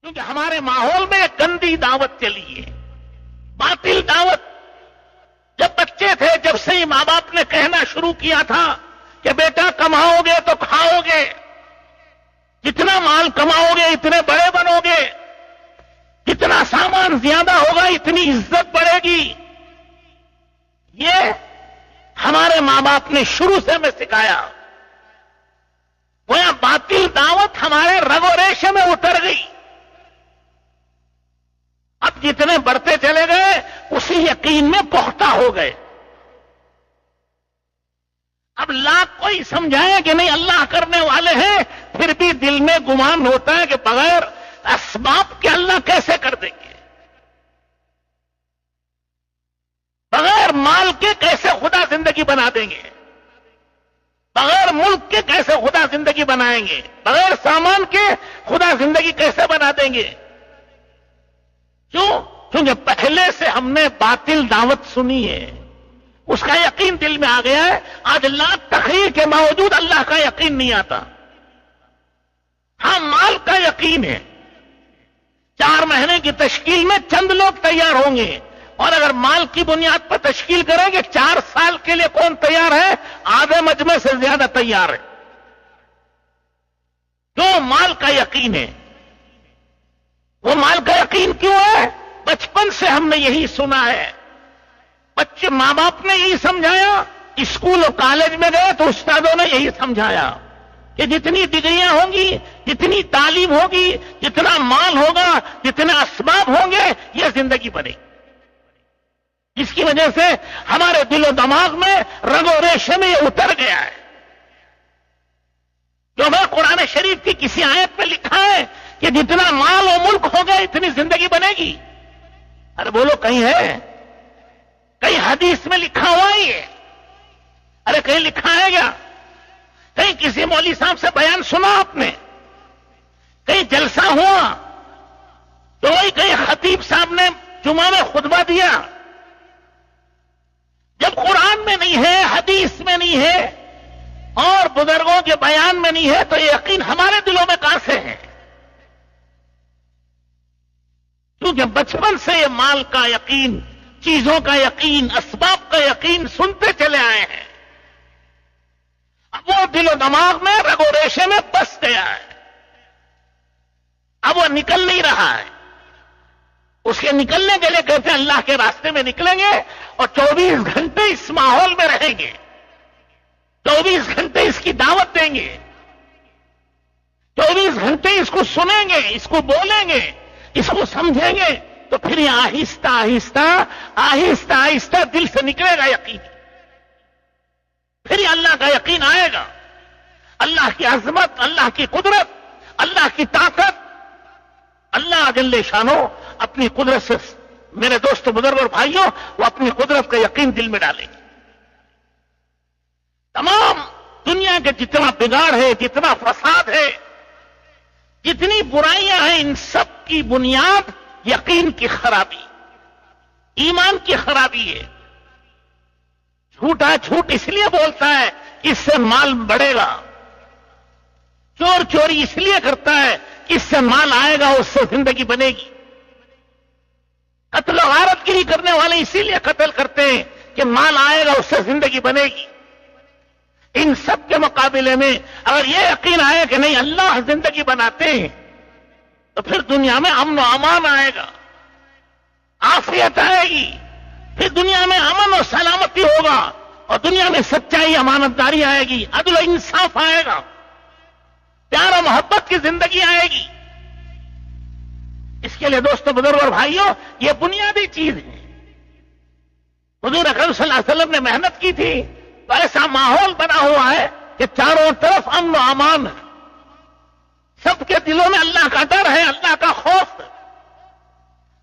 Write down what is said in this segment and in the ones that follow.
کیونکہ ہمارے ماحول میں ایک گندی دعوت چلی ہے، باطل دعوت. جب بچے تھے، جب سے ہی ماں باپ نے کہنا شروع کیا تھا کہ بیٹا کماؤ گے تو کھاؤ گے، جتنا مال کماؤ گے اتنے بڑے بنو گے، جتنا سامان زیادہ ہوگا اتنی عزت بڑھے گی. یہ ہمارے ماں باپ نے شروع سے ہمیں سکھایا. وہ باطل دعوت ہمارے رگ و ریشے میں اتر گئی. اب جتنے بڑھتے چلے گئے اسی یقین میں پختہ ہو گئے. اب لاکھ کوئی سمجھائے کہ نہیں اللہ کرنے والے ہیں، پھر بھی دل میں گمان ہوتا ہے کہ بغیر اسباب کے اللہ کیسے کر دیں گے، بغیر مال کے کیسے خدا زندگی بنا دیں گے، بغیر ملک کے کیسے خدا زندگی بنائیں گے، بغیر سامان کے خدا زندگی کیسے بنا دیں گے. کیوں؟ کیونکہ پہلے سے ہم نے باطل دعوت سنی ہے، اس کا یقین دل میں آ گیا ہے. آج لاکھ تخیر کے باوجود اللہ کا یقین نہیں آتا. ہاں مال کا یقین ہے، 4 مہینے کی تشکیل میں چند لوگ تیار ہوں گے، اور اگر مال کی بنیاد پر تشکیل کریں گے 4 سال کے لیے کون تیار ہے؟ آدھے مجمع سے زیادہ تیار ہے. کیوں؟ مال کا یقین ہے. وہ مال کا یقین کیوں ہے؟ بچپن سے ہم نے یہی سنا ہے، بچے ماں باپ نے یہی سمجھایا، اسکول اور کالج میں گئے تو استادوں نے یہی سمجھایا کہ جتنی ڈگریاں ہوں گی، جتنی تعلیم ہوگی، جتنا مال ہوگا، جتنے اسباب ہوں گے، یہ زندگی بنے گی. جس کی وجہ سے ہمارے دل و دماغ میں رگ و ریشے میں یہ اتر گیا ہے. جو میں قرآن شریف کی کسی آیت میں لکھا ہے کہ جتنا مال و ملک ہوگا اتنی زندگی بنے گی. ارے بولو کہیں ہے؟ کہیں حدیث میں لکھا ہوا ہی ہے؟ ارے کہیں لکھا ہے کیا؟ کہیں کسی مولوی صاحب سے بیان سنا آپ نے؟ کہیں جلسہ ہوا تو وہی کہیں خطیب صاحب نے جمعہ میں خطبہ دیا؟ جب قرآن میں نہیں ہے، حدیث میں نہیں ہے، اور بزرگوں کے بیان میں نہیں ہے، تو یہ یقین ہمارے دلوں میں کہاں سے ہے؟ کیونکہ بچپن سے یہ مال کا یقین، چیزوں کا یقین، اسباب کا یقین سنتے چلے آئے ہیں. اب وہ دل و دماغ میں رگ و ریشے میں بس گیا ہے، اب وہ نکل نہیں رہا ہے. اس کے نکلنے کے لیے کہتے ہیں اللہ کے راستے میں نکلیں گے اور 24 گھنٹے اس ماحول میں رہیں گے، 24 گھنٹے اس کی دعوت دیں گے، 24 گھنٹے اس کو سنیں گے، اس کو بولیں گے، اس کو سمجھیں گے، تو پھر یہ آہستہ آہستہ آہستہ آہستہ دل سے نکلے گا یقین. پھر یہ اللہ کا یقین آئے گا، اللہ کی عظمت، اللہ کی قدرت، اللہ کی طاقت. اللہ جل شانو اپنی قدرت سے، میرے دوست بزرگ اور بھائیوں، وہ اپنی قدرت کا یقین دل میں ڈالیں گے. تمام دنیا کے جتنا بگاڑ ہے، جتنا فساد ہے، جتنی برائیاں ہیں، ان سب کی بنیاد یقین کی خرابی، ایمان کی خرابی ہے. جھوٹا جھوٹ اس لیے بولتا ہے کہ اس سے مال بڑھے گا، چور چوری اس لیے کرتا ہے کہ اس سے مال آئے گا، اس سے زندگی بنے گی. قتل و غارت گیری کرنے والے اسی لیے قتل کرتے ہیں کہ مال آئے گا، اس سے زندگی بنے گی. ان سب کے مقابلے میں اگر یہ یقین آئے کہ نہیں اللہ زندگی بناتے ہیں، تو پھر دنیا میں امن و امان آئے گا، عافیت آئے گی، پھر دنیا میں امن و سلامتی ہوگا، اور دنیا میں سچائی، امانت داری آئے گی، عدل و انصاف آئے گا، پیار و محبت کی زندگی آئے گی. اس کے لیے دوستو بزرگ اور بھائیوں، یہ بنیادی چیز ہے. حضور اکرم صلی اللہ علیہ وسلم نے محنت کی تھی تو ایسا ماحول بنا ہوا ہے کہ چاروں طرف امن و امان ہے، سب کے دلوں میں اللہ کا ڈر ہے، اللہ کا خوف ہے.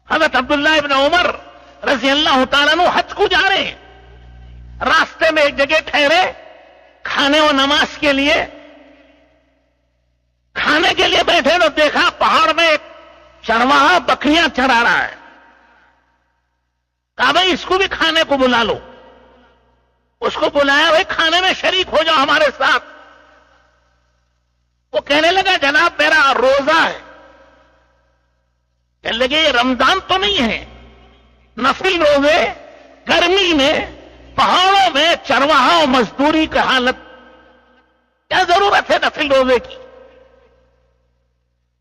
حضرت عبداللہ ابن عمر رضی اللہ تعالیٰ عنہ حج کو جا رہے ہیں، راستے میں ایک جگہ ٹھہرے کھانے و نماز کے لیے. کھانے کے لیے بیٹھے تو دیکھا پہاڑ میں ایک چرواہا بکریاں چرا رہا ہے. کہا بھائی اس کو بھی کھانے کو بلا لو. اس کو بلایا، بھائی کھانے میں شریک ہو جاؤ ہمارے ساتھ. وہ کہنے لگا جناب میرا روزہ ہے، کہنے لگے یہ رمضان تو نہیں ہے، نفل روزے گرمی میں پہاڑوں میں چرواہا و مزدوری کی حالت، کیا ضرورت ہے نفل روزے کی؟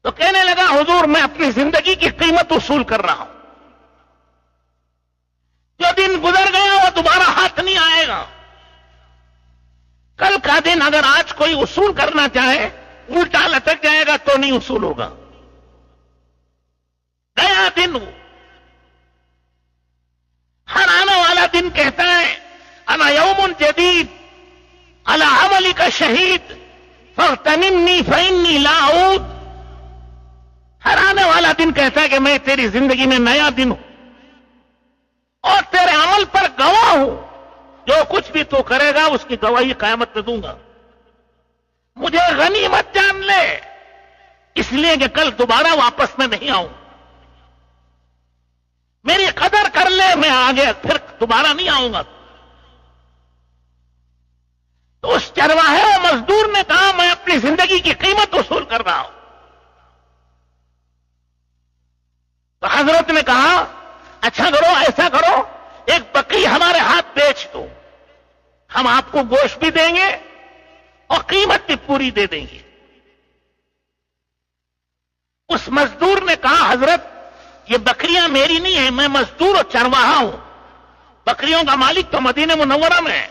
تو کہنے لگا حضور میں اپنی زندگی کی قیمت وصول کر رہا ہوں، جو دن گزر گیا وہ دوبارہ ہاتھ نہیں آئے گا، کل کا دن اگر آج کوئی وصول کرنا چاہے الٹا لٹک جائے گا تو نہیں وصول ہوگا، گیا دن وہ۔ ہر آنے والا دن کہتا ہے انا یوم جدید علی عملی کا شہید فاغتنمنی فانی لا اعود۔ ہر آنے والا دن کہتا ہے کہ میں تیری زندگی میں نیا دن ہوں اور تیرے عمل پر گواہ ہوں، جو کچھ بھی تو کرے گا اس کی گواہی قیامت میں دوں گا، مجھے غنیمت جان لے، اس لیے کہ کل دوبارہ واپس میں نہیں آؤں، میری قدر کر لے، میں آگے پھر دوبارہ نہیں آؤں گا۔ تو اس چرواہے اور مزدور نے کہا میں اپنی زندگی کی قیمت وصول کر رہا ہوں۔ تو حضرت نے کہا اچھا کرو، ایسا کرو، ایک بکری ہمارے ہاتھ بیچ دو، ہم آپ کو گوشت بھی دیں گے اور قیمت بھی پوری دے دیں گے۔ اس مزدور نے کہا حضرت یہ بکریاں میری نہیں ہیں، میں مزدور اور چرواہا ہوں، بکریوں کا مالک تو مدینہ منورہ میں ہے۔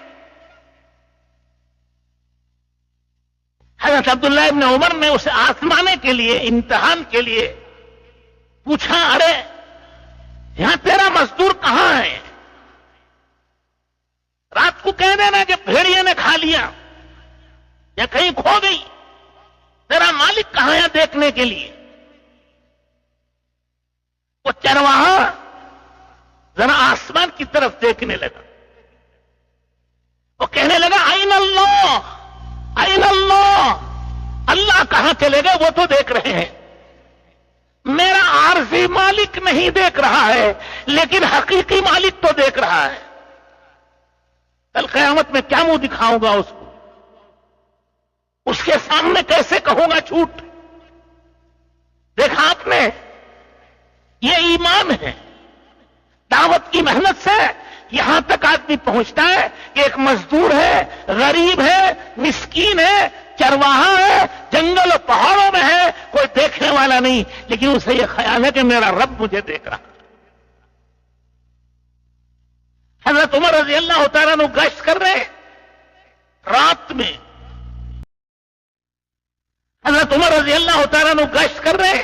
حضرت عبداللہ ابن عمر نے اسے آزمانے کے لیے، امتحان کے لیے پوچھا ارے یہاں تیرا مزدور کہاں ہے؟ رات کو کہہ دینا کہ بھیڑیے نے کھا لیا یا کہیں کھو گئی، تیرا مالک کہاں ہے دیکھنے کے لیے؟ وہ چرواہا ذرا آسمان کی طرف دیکھنے لگا، وہ کہنے لگا این اللہ این اللہ، اللہ کہاں چلے گئے وہ تو دیکھ رہے ہیں، میرا عارضی مالک نہیں دیکھ رہا ہے لیکن حقیقی مالک تو دیکھ رہا ہے، کل قیامت میں کیا منہ دکھاؤں گا اس کو، اس کے سامنے کیسے کہوں گا جھوٹ؟ دیکھا آپ نے، یہ ایمان ہے، دعوت کی محنت سے یہاں تک آدمی پہنچتا ہے کہ ایک مزدور ہے، غریب ہے، مسکین ہے، چرواہا ہے، جنگل اور پہاڑوں میں ہے، کوئی دیکھنے والا نہیں، لیکن اسے یہ خیال ہے کہ میرا رب مجھے دیکھ رہا۔ حضرت عمر رضی اللہ تعالیٰ عنہ گشت کر رہے رات میں، حضرت عمر رضی اللہ تعالیٰ عنہ گشت کر رہے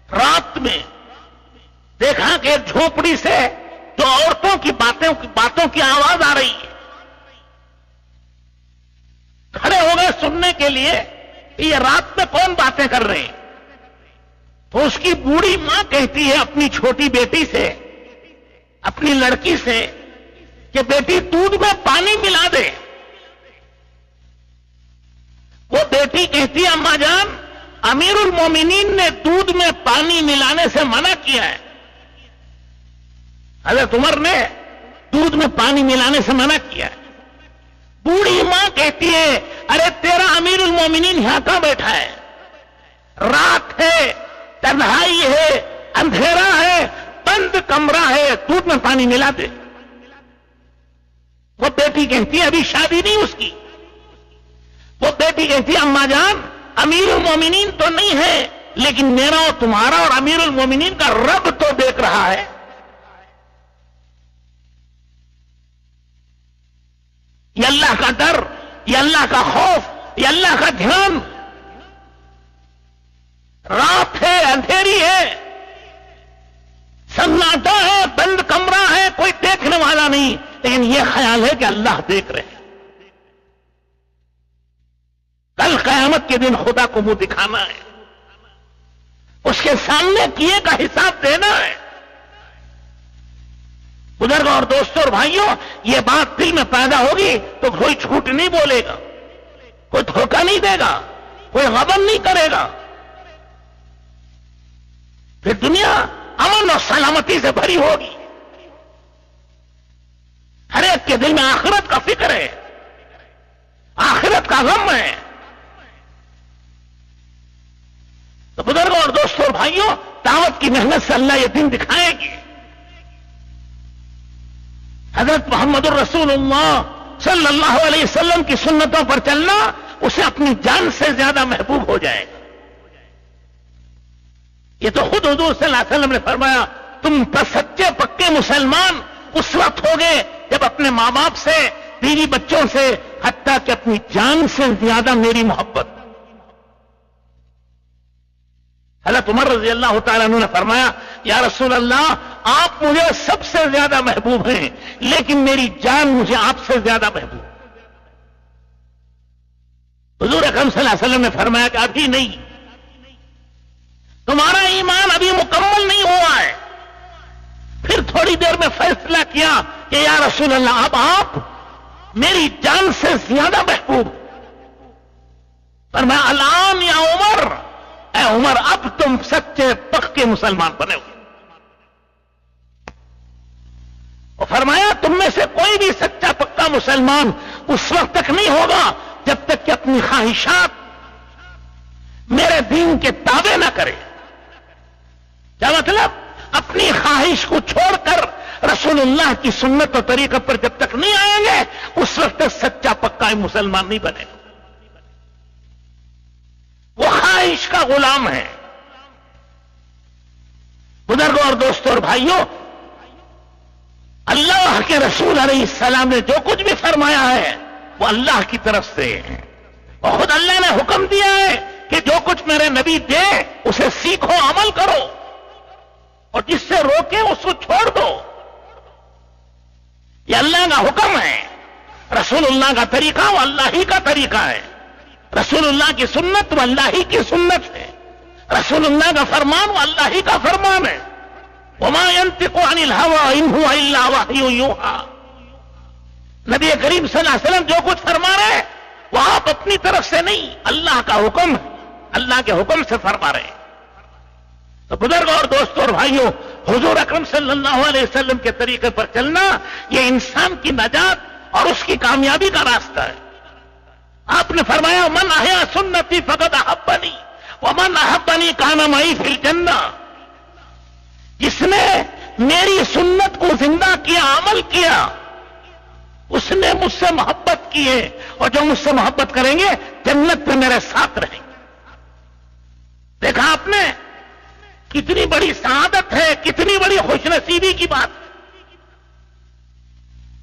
رات میں، دیکھا کہ ایک جھونپڑی سے جو عورتوں کی باتوں کی آواز آ رہی ہے، کھڑے ہو گئے سننے کے لیے کہ یہ رات میں کون باتیں کر رہے ہیں۔ تو اس کی بوڑھی ماں کہتی ہے اپنی چھوٹی بیٹی سے، اپنی لڑکی سے کہ بیٹی دودھ میں پانی ملا دے۔ وہ بیٹی کہتی ہے اماں جان امیر المومنین نے دودھ میں پانی ملانے سے منع کیا ہے، حضرت عمر نے دودھ میں پانی ملانے سے منع کیا ہے۔ بوڑھی ماں کہتی ہے ارے تیرا امیر المومنین یہاں کہاں بیٹھا ہے، رات ہے، تنہائی ہے، اندھیرا ہے، بند کمرہ ہے، دودھ میں پانی ملا دے۔ وہ بیٹی کہتی ہے ابھی شادی نہیں اس کی، وہ بیٹی کہتی ہے اماں جان امیر المومنین تو نہیں ہے لیکن میرا اور تمہارا اور امیر المومنین کا رب تو دیکھ رہا ہے۔ یہ اللہ کا ڈر، یہ اللہ کا خوف، یہ اللہ کا دھیان۔ رات ہے، اندھیری ہے، سناٹا ہے، بند کمرہ ہے، کوئی دیکھنے والا نہیں، لیکن یہ خیال ہے کہ اللہ دیکھ رہے ہیں۔ کل قیامت کے دن خدا کو منہ دکھانا ہے، اس کے سامنے کیے کا حساب دینا ہے۔ بزرگوں اور دوستوں اور بھائیوں، یہ بات دل میں پیدا ہوگی تو کوئی جھوٹ نہیں بولے گا، کوئی دھوکہ نہیں دے گا، کوئی غبن نہیں کرے گا، پھر دنیا امن اور سلامتی سے بھری ہوگی۔ ہر ایک کے دل میں آخرت کا فکر ہے، آخرت کا غم ہے۔ تو بزرگوں اور دوستوں اور بھائیوں، دعوت کی محنت سے اللہ یہ دین دکھائے گی. حضرت محمد الرسول اللہ صلی اللہ علیہ وسلم کی سنتوں پر چلنا اسے اپنی جان سے زیادہ محبوب ہو جائے گا. یہ تو خود حضور صلی اللہ علیہ وسلم نے فرمایا تم سچے پکے مسلمان اس وقت ہوگے جب اپنے ماں باپ سے، بیوی بچوں سے، حتیٰ کہ اپنی جان سے زیادہ میری محبت. حضرت عمر رضی اللہ تعالیٰ عنہ نے فرمایا یا رسول اللہ آپ مجھے سب سے زیادہ محبوب ہیں لیکن میری جان مجھے آپ سے زیادہ محبوب. حضور اکرم صلی اللہ علیہ وسلم نے فرمایا کہ ابھی نہیں، تمہارا ایمان ابھی مکمل نہیں ہوا ہے. پھر تھوڑی دیر میں فیصلہ کیا کہ یا رسول اللہ اب آپ میری جان سے زیادہ محبوب. فرمایا الان یا عمر، اے عمر اب تم سچے پکے مسلمان بنے ہوئے. اور فرمایا تم میں سے کوئی بھی سچا پکا مسلمان اس وقت تک نہیں ہوگا جب تک کہ اپنی خواہشات میرے دین کے تابع نہ کرے. کیا مطلب؟ اپنی خواہش کو چھوڑ کر رسول اللہ کی سنت و طریقہ پر جب تک نہیں آئیں گے اس وقت تک سچا پکا مسلمان نہیں بنے گا. وہ خواہش کا غلام ہے. بزرگوں اور دوستوں اور بھائیوں، اللہ کے رسول علیہ السلام نے جو کچھ بھی فرمایا ہے وہ اللہ کی طرف سے ہے. اور خود اللہ نے حکم دیا ہے کہ جو کچھ میرے نبی دے اسے سیکھو، عمل کرو، اور جس سے روکے اس کو چھوڑ دو. یہ اللہ کا حکم ہے. رسول اللہ کا طریقہ وہ اللہ ہی کا طریقہ ہے. رسول اللہ کی سنت وہ اللہ ہی کی سنت ہے. رسول اللہ کا فرمان وہ اللہ ہی کا فرمان ہے. وما ينطق عن الهوى ان هو الا وحي يوحى. نبی کریم صلی اللہ علیہ وسلم جو کچھ فرما رہے ہیں وہ آپ اپنی طرف سے نہیں، اللہ کا حکم ہے، اللہ کے حکم سے فرما رہے ہیں. تو بزرگوں اور دوستوں اور بھائیوں، حضور اکرم صلی اللہ علیہ وسلم کے طریقے پر چلنا یہ انسان کی نجات اور اس کی کامیابی کا راستہ ہے. آپ نے فرمایا من احیا سنتی فقد احبنی ومن احبنی کان معی فی الجنہ. جس نے میری سنت کو زندہ کیا، عمل کیا، اس نے مجھ سے محبت کی ہے، اور جو مجھ سے محبت کریں گے جنت میں میرے ساتھ رہیں گے. دیکھا آپ نے کتنی بڑی سعادت ہے، کتنی بڑی خوش نصیبی کی بات.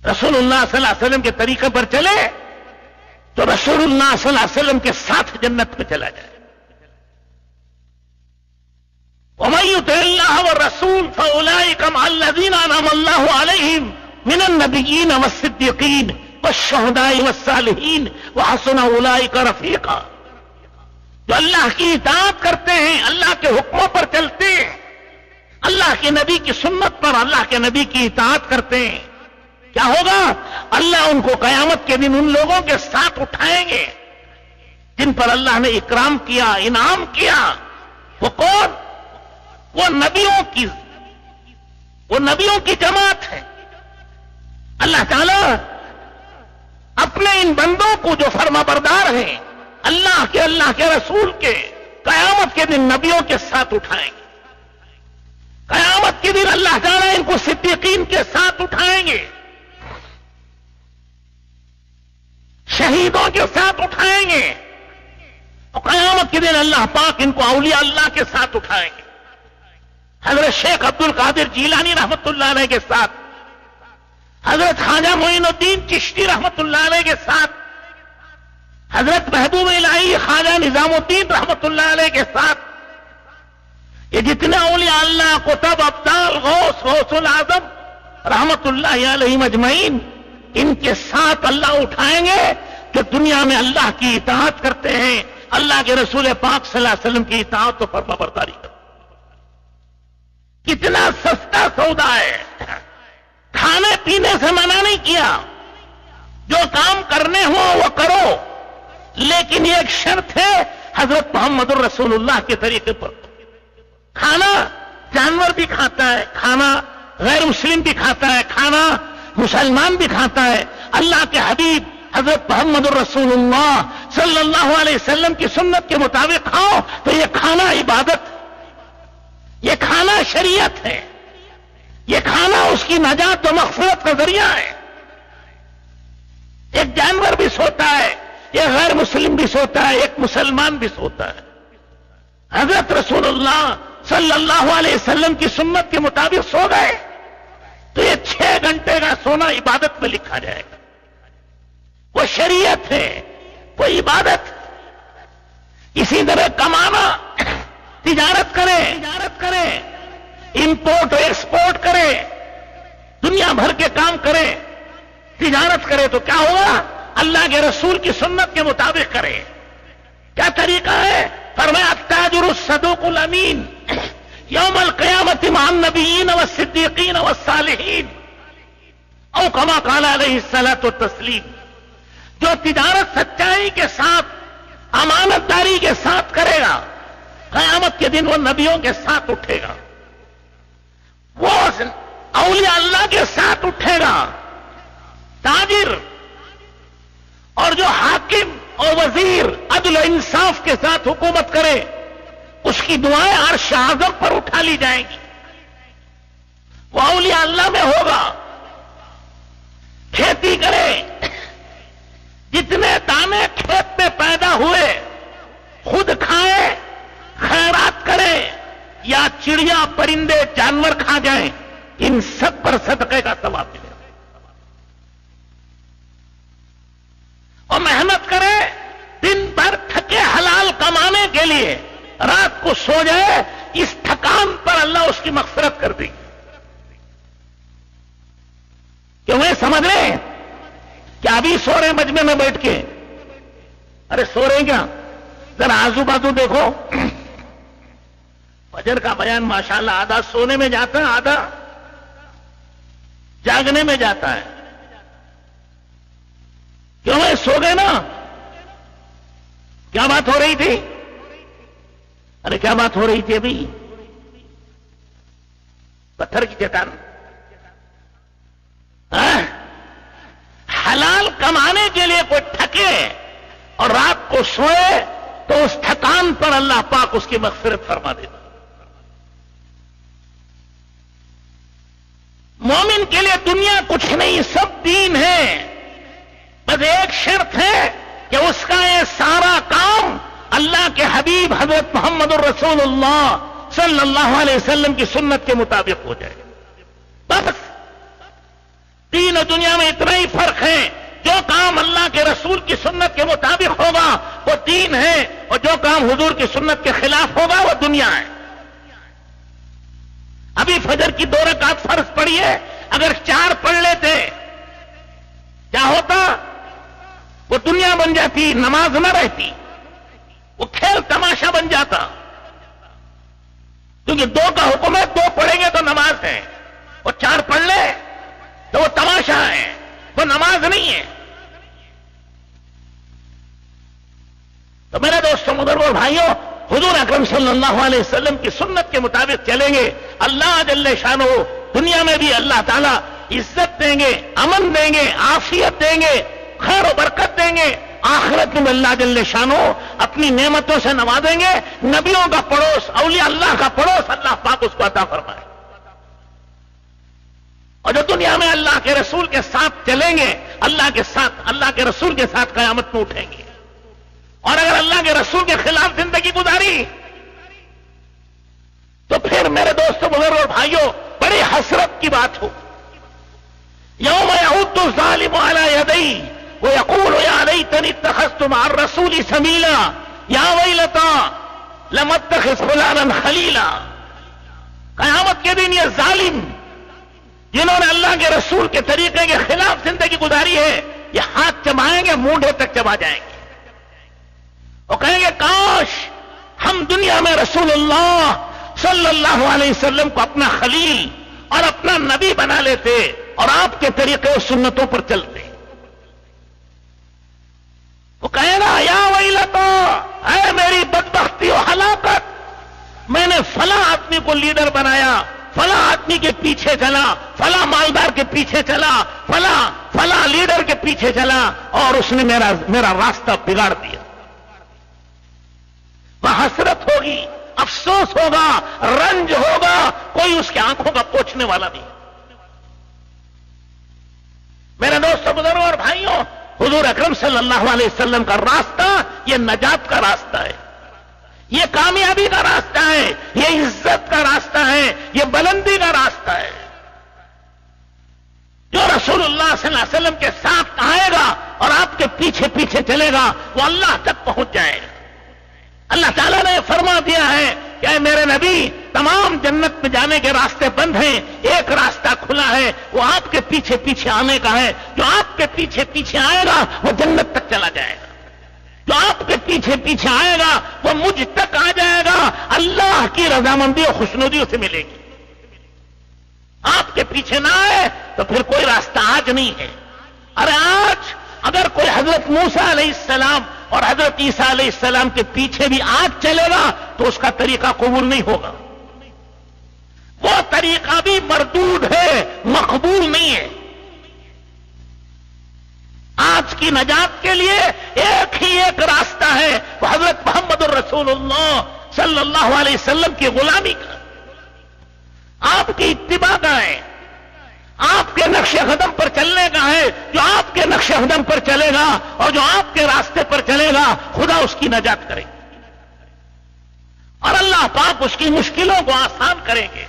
رسول اللہ صلی اللہ علیہ وسلم کے طریقے پر چلے تو رسول اللہ صلی اللہ علیہ وسلم کے ساتھ جنت میں چلا جائے. وَمَن يُطِعِ اللَّهَ وَالرَّسُولَ فَأُولَٰئِكَ مَعَ الَّذِينَ أَنْعَمَ اللَّهُ عَلَيْهِم مِّنَ النَّبِيِّينَ وَالصِّدِّيقِينَ وَالشُّهَدَاءِ وَالصَّالِحِينَ وَحَسُنَ أُولَٰئِكَ رَفِيقًا. جو اللہ کی اطاعت کرتے ہیں، اللہ کے حکموں پر چلتے ہیں، اللہ کے نبی کی سنت پر، اللہ کے نبی کی اطاعت کرتے ہیں، کیا ہوگا؟ اللہ ان کو قیامت کے دن ان لوگوں کے ساتھ اٹھائیں گے جن پر اللہ نے اکرام کیا، انعام کیا. وہ کون؟ وہ نبیوں کی جماعت ہے. اللہ تعالیٰ اپنے ان بندوں کو جو فرما بردار ہیں اللہ کے رسول کے، قیامت کے دن نبیوں کے ساتھ اٹھائیں گے. قیامت کے دن اللہ تعالیٰ ان کو صدیقین کے ساتھ اٹھائیں گے، شہیدوں کے ساتھ اٹھائیں گے، اور قیامت کے دن اللہ پاک ان کو اولیاء اللہ کے ساتھ اٹھائیں گے. حضرت شیخ عبد القادر جیلانی رحمت اللہ علیہ کے ساتھ، حضرت خواجہ معین الدین چشتی رحمت اللہ علیہ کے ساتھ، حضرت محبوب الہی خواجہ نظام الدین رحمت اللہ علیہ کے ساتھ، یہ جتنے اولیاء اللہ، قطب، ابدال، غوث العظم رحمت اللہ علیہ مجمعین، ان کے ساتھ اللہ اٹھائیں گے کہ دنیا میں اللہ کی اطاعت کرتے ہیں، اللہ کے رسول پاک صلی اللہ علیہ وسلم کی اطاعت و فرما برداری کرتے ہیں. کتنا سستا سودا ہے. کھانے پینے سے منع نہیں کیا، جو کام کرنے ہو وہ کرو، لیکن ایک شرط ہے حضرت محمد الرسول اللہ کے طریقے پر. کھانا جانور بھی کھاتا ہے، کھانا غیر مسلم بھی کھاتا ہے، کھانا مسلمان بھی کھاتا ہے. اللہ کے حبیب حضرت محمد الرسول اللہ صلی اللہ علیہ وسلم کی سنت کے مطابق کھاؤ تو یہ کھانا عبادت، یہ کھانا شریعت ہے، یہ کھانا اس کی نجات و مغفرت کا ذریعہ ہے۔ ایک جانور بھی سوتا ہے، ایک غیر مسلم بھی سوتا ہے، ایک مسلمان بھی سوتا ہے۔ حضرت رسول اللہ صلی اللہ علیہ وسلم کی سنت کے مطابق سو گئے تو یہ 6 گھنٹے کا سونا عبادت میں لکھا جائے گا۔ وہ شریعت ہے، وہ عبادت۔ اسی طرح کمانا، تجارت کریں، امپورٹ اور ایکسپورٹ کریں، دنیا بھر کے کام کریں، تجارت کریں تو کیا ہوگا؟ اللہ کے رسول کی سنت کے مطابق کریں۔ کیا طریقہ ہے؟ فرمایا التاجر الصدوق الامین یوم القیامت مع النبیین والصدیقین والصالحین او کما قال علیہ الصلاۃ والتسلیم۔ جو تجارت سچائی کے ساتھ، امانت داری کے ساتھ کرے گا، قیامت کے دن وہ نبیوں کے ساتھ اٹھے گا، وہ اولیاء اللہ کے ساتھ اٹھے گا۔ تاجر اور جو حاکم اور وزیر عدل و انصاف کے ساتھ حکومت کرے، اس کی دعائیں عرش اعظم پر اٹھا لی جائیں گی، وہ اولیاء اللہ میں ہوگا۔ کھیتی کرے، جتنے دانے کھیت میں پیدا ہوئے خود کھائے، خیرات کرے، یا چڑیا پرندے جانور کھا جائیں، ان سب پر صدقے کا ثواب ملے۔ اور محنت کرے، دن بھر تھکے حلال کمانے کے لیے، رات کو سو جائے، اس تھکان پر اللہ اس کی مغفرت کر دے گی۔ کیوں وہ سمجھ رہے ہیں کہ ابھی سو رہے مجمع میں بیٹھ کے؟ ارے سو رہے کیا؟ ذرا آزو بازو دیکھو، فجر کا بیان ماشاءاللہ آدھا سونے میں جاتا ہے، آدھا جاگنے میں جاتا ہے۔ کیوں میں سو گئے نا؟ کیا بات ہو رہی تھی؟ ارے کیا بات ہو رہی تھی ابھی؟ پتھر کی چٹان۔ حلال کمانے کے لیے کوئی تھکے اور رات کو سوئے تو اس تھکان پر اللہ پاک اس کی مغفرت فرما دیتا۔ مومن کے لیے دنیا کچھ نہیں، سب دین ہے۔ بس ایک شرط ہے کہ اس کا یہ سارا کام اللہ کے حبیب حضرت محمد الرسول اللہ صلی اللہ علیہ وسلم کی سنت کے مطابق ہو جائے۔ بس دین و دنیا میں اتنا ہی فرق ہے، جو کام اللہ کے رسول کی سنت کے مطابق ہوگا وہ دین ہے، اور جو کام حضور کی سنت کے خلاف ہوگا وہ دنیا ہے۔ ابھی فجر کی 2 رکعت فرض پڑی ہے، اگر 4 پڑھ لیتے کیا ہوتا؟ وہ دنیا بن جاتی، نماز نہ رہتی، وہ کھیل تماشا بن جاتا۔ کیونکہ 2 کا حکم ہے، 2 پڑھیں گے تو نماز ہے، اور 4 پڑھ لے تو وہ تماشا ہے، وہ نماز نہیں ہے۔ تو میرے دوستوں، بزرگوں، بھائیوں، حضور اکرم صلی اللہ علیہ وسلم کی سنت کے مطابق چلیں گے، اللہ جل شانہ دنیا میں بھی اللہ تعالیٰ عزت دیں گے، امن دیں گے، عافیت دیں گے، خیر و برکت دیں گے۔ آخرت میں اللہ جل شانہ اپنی نعمتوں سے نوازیں گے۔ نبیوں کا پڑوس، اولیاء اللہ کا پڑوس اللہ پاک اس کو عطا فرمائے۔ اور جو دنیا میں اللہ کے رسول کے ساتھ چلیں گے، اللہ کے ساتھ، اللہ کے رسول کے ساتھ قیامت میں اٹھیں گے۔ اور اگر اللہ کے رسول کے خلاف زندگی گزاری تو پھر میرے دوستوں، بزرگوں اور بھائیوں، بڑی حسرت کی بات ہو۔ یوم یعود الظالم علی یدیہ ویقول یا لیتنی اتخذت مع الرسول سبیلا یا ویلتا لم اتخذ فلانا خلیلا۔ قیامت کے دن یہ ظالم جنہوں نے اللہ کے رسول کے طریقے کے خلاف زندگی گزاری ہے، یہ ہاتھ چبائیں گے، مونڈھے تک چبا جائیں گے، وہ کہیں گے کاش ہم دنیا میں رسول اللہ صلی اللہ علیہ وسلم کو اپنا خلیل اور اپنا نبی بنا لیتے اور آپ کے طریقے و سنتوں پر چلتے۔ وہ کہے گا یا ویلتا، اے میری بدبختی و ہلاکت، میں نے فلاں آدمی کو لیڈر بنایا، فلاں آدمی کے پیچھے چلا، فلاں مالدار کے پیچھے چلا، فلاں لیڈر کے پیچھے چلا، اور اس نے میرا راستہ بگاڑ دیا۔ وہ حسرت ہوگی، افسوس ہوگا، رنج ہوگا، کوئی اس کی آنکھوں کا پوچھنے والا نہیں. میرے دوستوں، بزرگوں اور بھائیوں، حضور اکرم صلی اللہ علیہ وسلم کا راستہ یہ نجات کا راستہ ہے، یہ کامیابی کا راستہ ہے، یہ عزت کا راستہ ہے، یہ بلندی کا راستہ ہے. جو رسول اللہ صلی اللہ علیہ وسلم کے ساتھ آئے گا اور آپ کے پیچھے پیچھے چلے گا وہ اللہ تک پہنچ جائے گا. اللہ تعالیٰ نے فرما دیا ہے کہ اے میرے نبی، تمام جنت میں جانے کے راستے بند ہیں، ایک راستہ کھلا ہے، وہ آپ کے پیچھے پیچھے آنے کا ہے. جو آپ کے پیچھے پیچھے آئے گا وہ جنت تک چلا جائے گا. جو آپ کے پیچھے پیچھے آئے گا وہ مجھ تک آ جائے گا، اللہ کی رضامندی اور خوشنودی اسے ملے گی. آپ کے پیچھے نہ آئے تو پھر کوئی راستہ آج نہیں ہے. ارے آج اگر کوئی حضرت موسیٰ علیہ السلام اور حضرت عیسیٰ علیہ السلام کے پیچھے بھی آج چلے گا تو اس کا طریقہ قبول نہیں ہوگا. وہ طریقہ بھی مردود ہے، مقبول نہیں ہے. آج کی نجات کے لیے ایک ہی ایک راستہ ہے، وہ حضرت محمد الرسول اللہ صلی اللہ علیہ وسلم کی غلامی کا، آپ کی اتباع کا ہے، آپ کے نقش قدم پر چلنے کا ہے. جو آپ کے نقش قدم پر چلے گا اور جو آپ کے راستے پر چلے گا خدا اس کی نجات کرے گا اور اللہ پاک اس کی مشکلوں کو آسان کریں گے.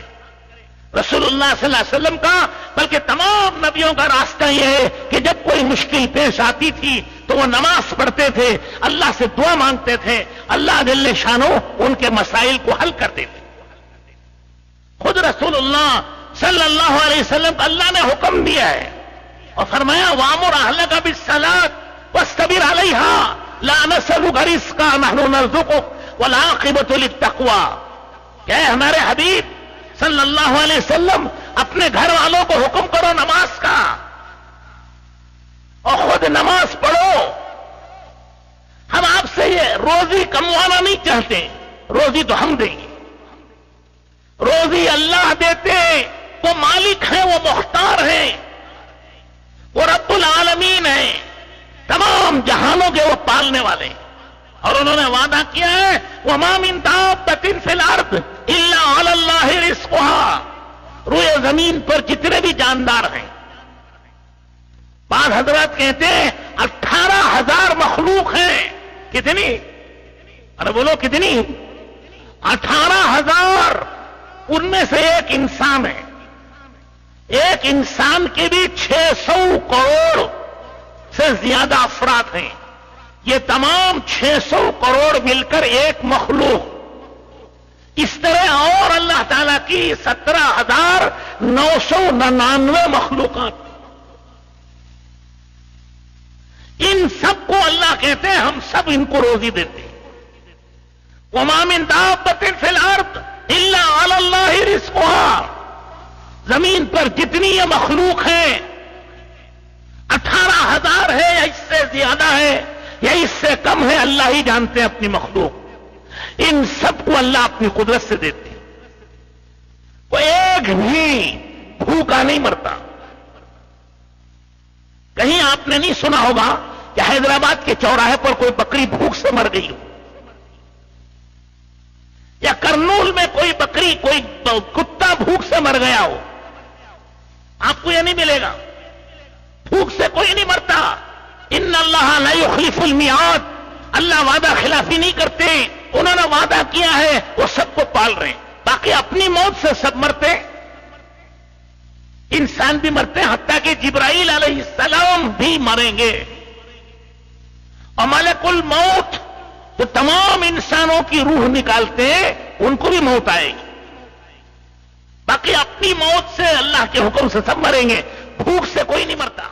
رسول اللہ صلی اللہ علیہ وسلم کا بلکہ تمام نبیوں کا راستہ یہ ہے کہ جب کوئی مشکل پیش آتی تھی تو وہ نماز پڑھتے تھے، اللہ سے دعا مانگتے تھے، اللہ جل شانہ ان کے مسائل کو حل کرتے تھے. خود رسول اللہ صلی اللہ علیہ وسلم کو اللہ نے حکم دیا ہے اور فرمایا وَأْمُرْ أَهْلَكَ بِالصَّلَاةِ وَاسْتَبِرْ عَلَيْهَا لَا نَسْأَلُكَ رِزْقًا نَحْنُ نَرْزُقُكَ وَالْعَاقِبَةُ لِلتَّقْوَىٰ. کہ ہمارے حبیب صلی اللہ علیہ وسلم اپنے گھر والوں کو حکم کرو نماز کا اور خود نماز پڑھو. ہم آپ سے یہ روزی کموانا نہیں چاہتے، روزی تو ہم دیں گے. روزی اللہ دیتے ہیں، وہ مالک ہیں، وہ مختار ہیں، وہ رب العالمین ہیں، تمام جہانوں کے وہ پالنے والے ہیں. اور انہوں نے وعدہ کیا ہے وَمَا مِن دَابَّةٍ فِي الْأَرْضِ إِلَّا عَلَى اللَّهِ رِزْقُهَا. روئے زمین پر جتنے بھی جاندار ہیں، بعض حضرات کہتے ہیں 18,000 مخلوق ہیں. کتنی؟ ارے بولو کتنی؟ 18,000. ان میں سے ایک انسان ہے. ایک انسان کے بھی 600 کروڑ سے زیادہ افراد ہیں. یہ تمام 600 کروڑ مل کر ایک مخلوق. اس طرح اور اللہ تعالیٰ کی 17,999 مخلوقات. ان سب کو اللہ کہتے ہیں ہم سب ان کو روزی دیتے ہیں. وَمَا مِن دَابَّةٍ فِي الْأَرْضِ إِلَّا عَلَى اللَّهِ رِزْقُهَا. زمین پر جتنی یہ مخلوق ہیں 18,000 ہے یا اس سے زیادہ ہے یا اس سے کم ہے، اللہ ہی جانتے ہیں اپنی مخلوق. ان سب کو اللہ اپنی قدرت سے دیتے ہیں. کوئی ایک بھی بھوکا نہیں مرتا. کہیں آپ نے نہیں سنا ہوگا کہ حیدرآباد کے چوراہے پر کوئی بکری بھوک سے مر گئی ہو، یا کرنول میں کوئی بکری، کوئی کتا بھوک سے مر گیا ہو. آپ کو یہ نہیں ملے گا. بھوک سے کوئی نہیں مرتا. ان اللہ لا یخلف المیعاد. اللہ وعدہ خلافی نہیں کرتے. انہوں نے وعدہ کیا ہے وہ سب کو پال رہے ہیں. باقی اپنی موت سے سب مرتے، انسان بھی مرتے ہیں، حتیٰ کہ جبرائیل علیہ السلام بھی مریں گے. اور ملک الموت جو تمام انسانوں کی روح نکالتے ہیں ان کو بھی موت آئے گی. باقی اپنی موت سے اللہ کے حکم سے سب مریں گے. بھوک سے کوئی نہیں مرتا.